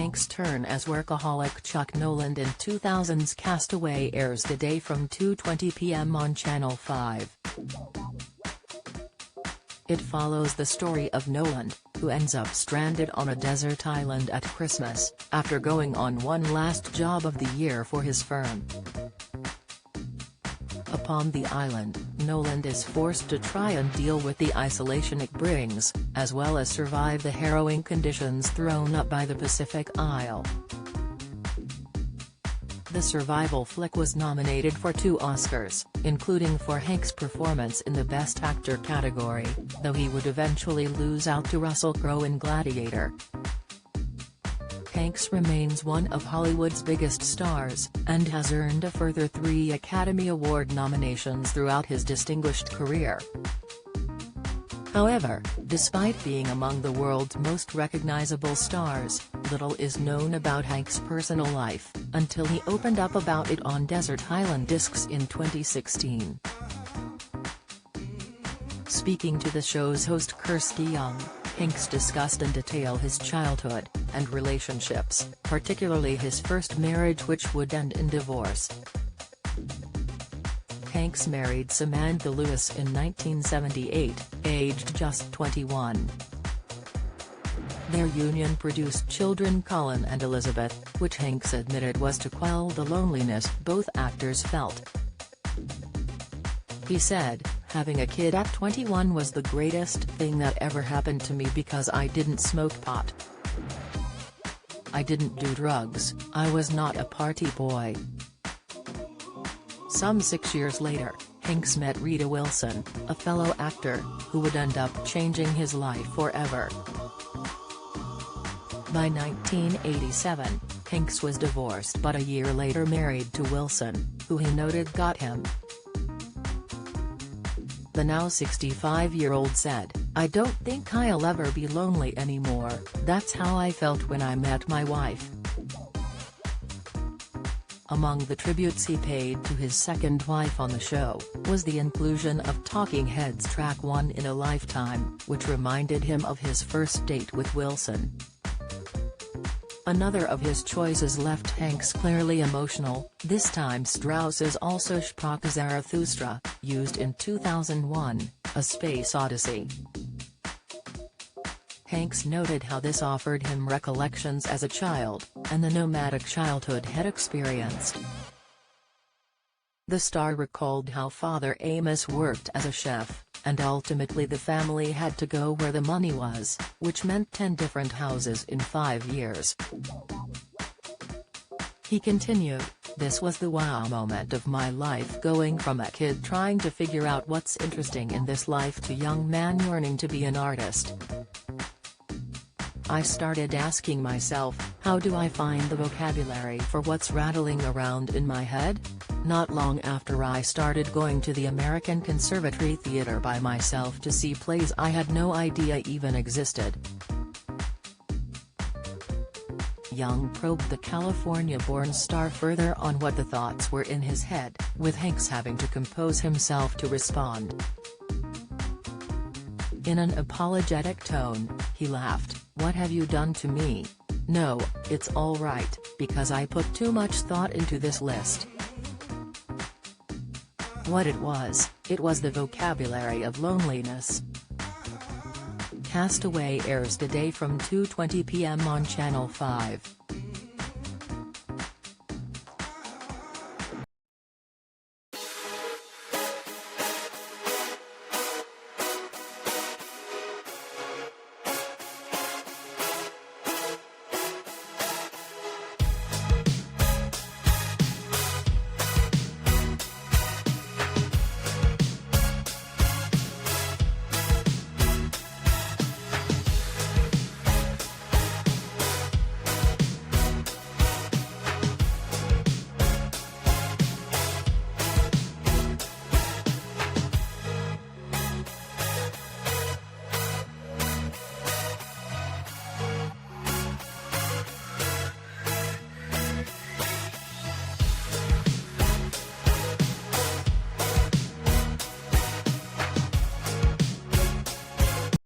Hanks' turn as workaholic Chuck Noland in 2000's Castaway airs today from 2:20 p.m. on Channel 5. It follows the story of Noland, who ends up stranded on a desert island at Christmas, after going on one last job of the year for his firm. Upon the island, Noland is forced to try and deal with the isolation it brings, as well as survive the harrowing conditions thrown up by the Pacific Isle. The survival flick was nominated for 2 Oscars, including for Hanks' performance in the Best Actor category, though he would eventually lose out to Russell Crowe in Gladiator. Hanks remains one of Hollywood's biggest stars, and has earned a further 3 Academy Award nominations throughout his distinguished career. However, despite being among the world's most recognizable stars, little is known about Hanks' personal life, until he opened up about it on Desert Island Discs in 2016. Speaking to the show's host Kirsty Young, Hanks discussed in detail his childhood and relationships, particularly his first marriage, which would end in divorce. Hanks married Samantha Lewis in 1978, aged just 21. Their union produced children Cullen and Elizabeth, which Hanks admitted was to quell the loneliness both actors felt. He said, "Having a kid at 21 was the greatest thing that ever happened to me because I didn't smoke pot. I didn't do drugs, I was not a party boy." Some 6 years later, Hanks met Rita Wilson, a fellow actor, who would end up changing his life forever. By 1987, Hanks was divorced but a year later married to Wilson, who he noted got him. The now 65-year-old said, "I don't think I'll ever be lonely anymore, that's how I felt when I met my wife." Among the tributes he paid to his second wife on the show, was the inclusion of Talking Heads' track One in a Lifetime, which reminded him of his first date with Wilson. Another of his choices left Hanks clearly emotional, this time Strauss's Also Sprach Zarathustra, used in 2001, A Space Odyssey. Hanks noted how this offered him recollections as a child, and the nomadic childhood he'd experienced. The star recalled how Father Amos worked as a chef, and ultimately the family had to go where the money was, which meant 10 different houses in 5 years. He continued, "This was the wow moment of my life, going from a kid trying to figure out what's interesting in this life to young man yearning to be an artist. I started asking myself, how do I find the vocabulary for what's rattling around in my head? Not long after I started going to the American Conservatory Theater by myself to see plays I had no idea even existed." Young probed the California-born star further on what the thoughts were in his head, with Hanks having to compose himself to respond. In an apologetic tone, he laughed, "What have you done to me? No, it's all right, because I put too much thought into this list." What it was the vocabulary of loneliness. Castaway airs today from 2:20 p.m. on Channel 5.